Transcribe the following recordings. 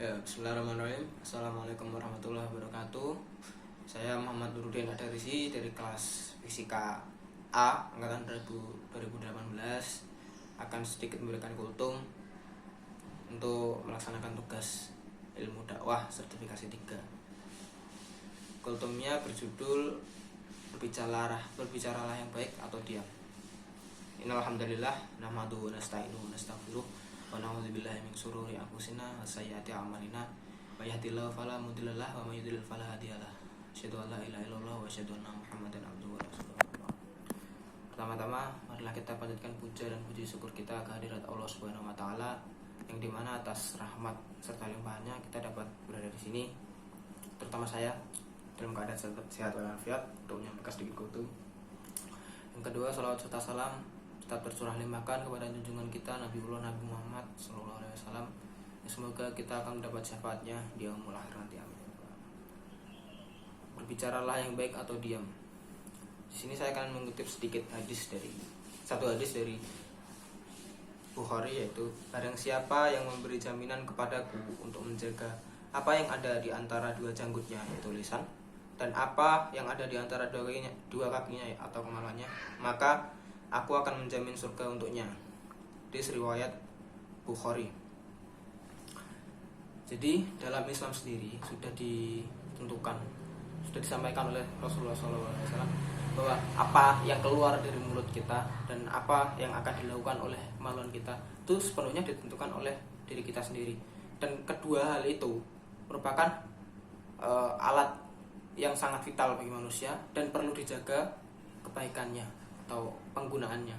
Ya, bismillahirrahmanirrahim. Assalamualaikum warahmatullahi wabarakatuh. Saya Muhammad Nurudin Adarisi dari kelas Fisika A angkatan 2018 akan sedikit memberikan kultum untuk melaksanakan tugas ilmu dakwah sertifikasi 3. Kultumnya berjudul berbicaralah yang baik atau diam. Innal hamdalillah nahmaduhu wa nasta'inuhu wa nastaghfiruh wa na'udzubillahi min syururi anfusina wa sayyiati a'malina may yahdihillahu fala mudilla lahu wa may yudlil fala hadiyalah. Asyhadu an la ilaha illallah wa asyhadu anna Muhammadan abduhu wa rasuluh. Pertama-tama marilah kita panjatkan puja dan puji syukur kita kehadirat Allah Subhanahu wa taala yang dimana atas rahmat serta limpahannya kita dapat berada di sini, terutama saya dalam keadaan sehat walafiat untuk menyampaikan sedikit kultum. Yang kedua, salawat serta salam tetap tercurah limpahkan kepada junjungan kita Nabiullah Nabi Muhammad SAW. Semoga kita akan mendapat syafaatnya di yaumul akhir nanti, amin. Berbicaralah yang baik atau diam. Di sini saya akan mengutip sedikit satu hadis dari Bukhari, yaitu barang siapa yang memberi jaminan kepadaku untuk menjaga apa yang ada di antara dua janggutnya, yaitu lisan, dan apa yang ada di antara dua kakinya atau kemaluannya, maka aku akan menjamin surga untuknya. Hadis riwayat Bukhari. Jadi dalam Islam sendiri sudah ditentukan, sudah disampaikan oleh Rasulullah SAW bahwa apa yang keluar dari mulut kita dan apa yang akan dilakukan oleh kemaluan kita itu sepenuhnya ditentukan oleh diri kita sendiri. Dan kedua hal itu merupakan alat yang sangat vital bagi manusia dan perlu dijaga kebaikannya atau penggunaannya.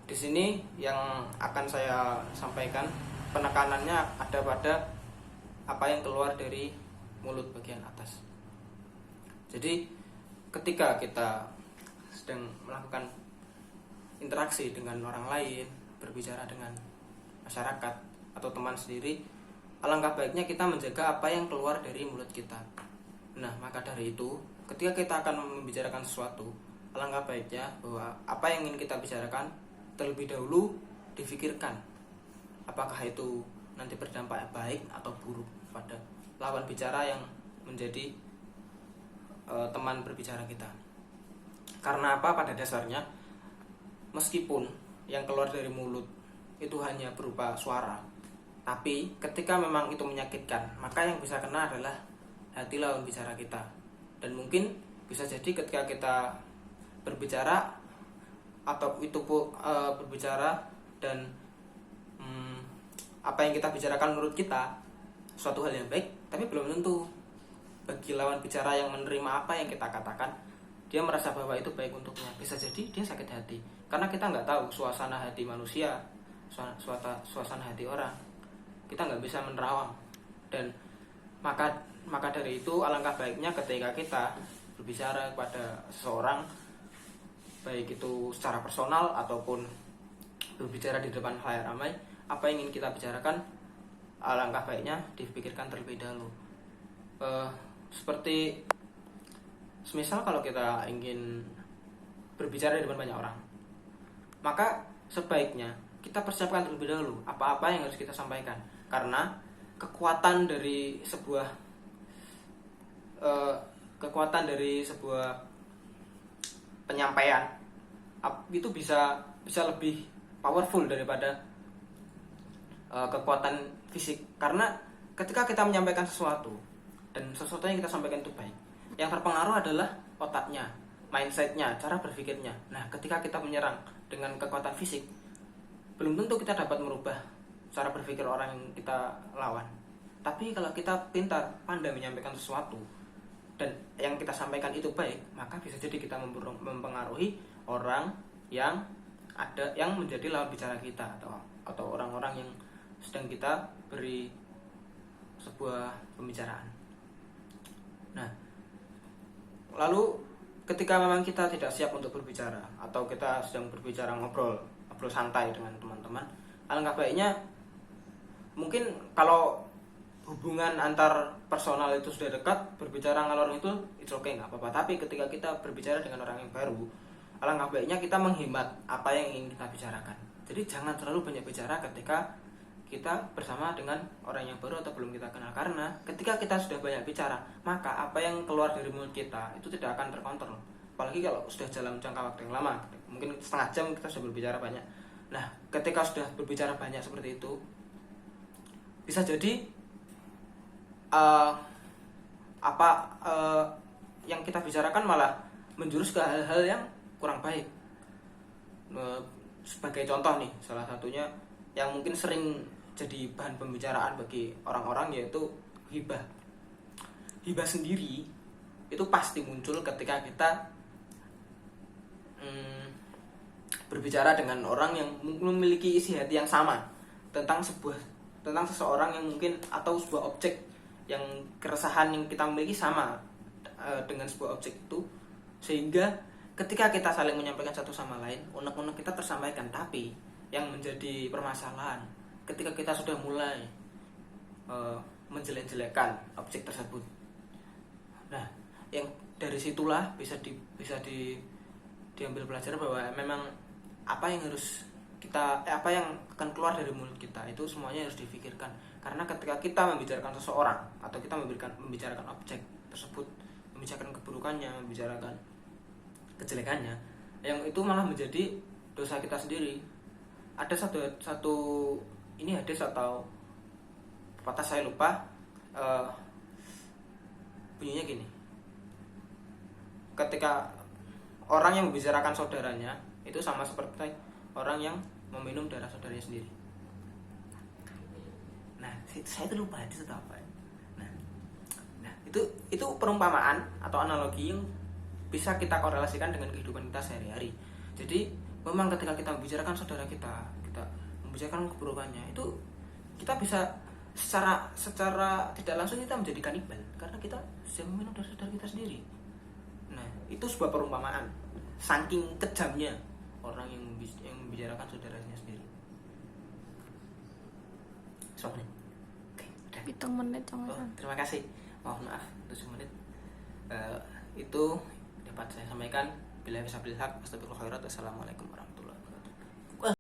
Di sini yang akan saya sampaikan penekanannya ada pada apa yang keluar dari mulut bagian atas. Jadi ketika kita sedang melakukan interaksi dengan orang lain, berbicara dengan masyarakat atau teman sendiri, alangkah baiknya kita menjaga apa yang keluar dari mulut kita. Nah, maka dari itu, ketika kita akan membicarakan sesuatu, alangkah baiknya bahwa apa yang ingin kita bicarakan terlebih dahulu difikirkan. Apakah itu nanti berdampak baik atau buruk pada lawan bicara yang menjadi teman berbicara kita. Karena apa? Pada dasarnya, meskipun yang keluar dari mulut itu hanya berupa suara, tapi ketika memang itu menyakitkan, maka yang bisa kena adalah hati lawan bicara kita. Dan mungkin bisa jadi ketika kita berbicara atau itu berbicara dan apa yang kita bicarakan menurut kita suatu hal yang baik, tapi belum tentu bagi lawan bicara yang menerima apa yang kita katakan dia merasa bahwa itu baik untuknya. Bisa jadi dia sakit hati karena kita nggak tahu suasana hati manusia, suasana hati orang. Kita nggak bisa menerawang. Dan maka dari itu alangkah baiknya ketika kita berbicara kepada seseorang, baik itu secara personal ataupun berbicara di depan khalayak ramai, apa yang ingin kita bicarakan alangkah baiknya dipikirkan terlebih dahulu. Seperti semisal kalau kita ingin berbicara di depan banyak orang, maka sebaiknya kita persiapkan terlebih dahulu apa-apa yang harus kita sampaikan, karena kekuatan dari sebuah penyampaian itu bisa lebih powerful daripada kekuatan fisik. Karena ketika kita menyampaikan sesuatu dan sesuatu yang kita sampaikan itu baik, yang terpengaruh adalah otaknya, mindsetnya, cara berpikirnya. Nah, ketika kita menyerang dengan kekuatan fisik, belum tentu kita dapat merubah cara berpikir orang yang kita lawan. Tapi kalau kita pintar, pandai menyampaikan sesuatu dan yang kita sampaikan itu baik, maka bisa jadi kita mempengaruhi orang yang menjadi lawan bicara kita atau orang-orang yang sedang kita beri sebuah pembicaraan. Nah, lalu ketika memang kita tidak siap untuk berbicara atau kita sedang berbicara ngobrol santai dengan teman-teman, alangkah baiknya mungkin kalau hubungan antar personal itu sudah dekat, berbicara ngalor itu it's okay, nggak apa-apa. Tapi ketika kita berbicara dengan orang yang baru, alangkah baiknya kita menghemat apa yang ingin kita bicarakan. Jadi jangan terlalu banyak bicara ketika kita bersama dengan orang yang baru atau belum kita kenal. Karena ketika kita sudah banyak bicara, maka apa yang keluar dari mulut kita itu tidak akan terkontrol. Apalagi kalau sudah dalam jangka waktu yang lama, mungkin setengah jam kita sudah berbicara banyak. Nah, ketika sudah berbicara banyak seperti itu, bisa jadi yang kita bicarakan malah menjurus ke hal-hal yang kurang baik. Sebagai contoh nih, salah satunya yang mungkin sering jadi bahan pembicaraan bagi orang-orang yaitu hibah. Hibah sendiri itu pasti muncul ketika kita berbicara dengan orang yang memiliki isi hati yang sama tentang seseorang yang mungkin atau sebuah objek yang keresahan yang kita miliki sama dengan sebuah objek itu, sehingga ketika kita saling menyampaikan satu sama lain, unek-unek kita tersampaikan. Tapi yang menjadi permasalahan ketika kita sudah mulai menjelek-jelekan objek tersebut. Nah, yang dari situlah bisa diambil pelajaran bahwa memang apa yang akan keluar dari mulut kita itu semuanya harus difikirkan. Karena ketika kita membicarakan seseorang atau kita membicarakan objek tersebut, membicarakan keburukannya, membicarakan kejelekannya, yang itu malah menjadi dosa kita sendiri. Ada satu ini hadis atau pepatah, saya lupa, bunyinya gini: ketika orang yang membicarakan saudaranya itu sama seperti orang yang meminum darah saudaranya sendiri. Nah, saya itu lupa hadis atau apa. Nah, itu perumpamaan atau analogi yang bisa kita korelasikan dengan kehidupan kita sehari-hari. Jadi memang ketika kita membicarakan saudara kita membicarakan keburukannya, itu kita bisa secara tidak langsung kita menjadi kanibal karena kita sudah meminum darah saudara kita sendiri. Nah, itu sebuah perumpamaan saking kejamnya orang yang membicarakan saudaranya sendiri. Soalnya hitung menit terima kasih. Mohon maaf 7 menit. Itu dapat saya sampaikan. Bila bisa bilhaq, astagfirullah khairat. Wassalamualaikum warahmatullahi wabarakatuh.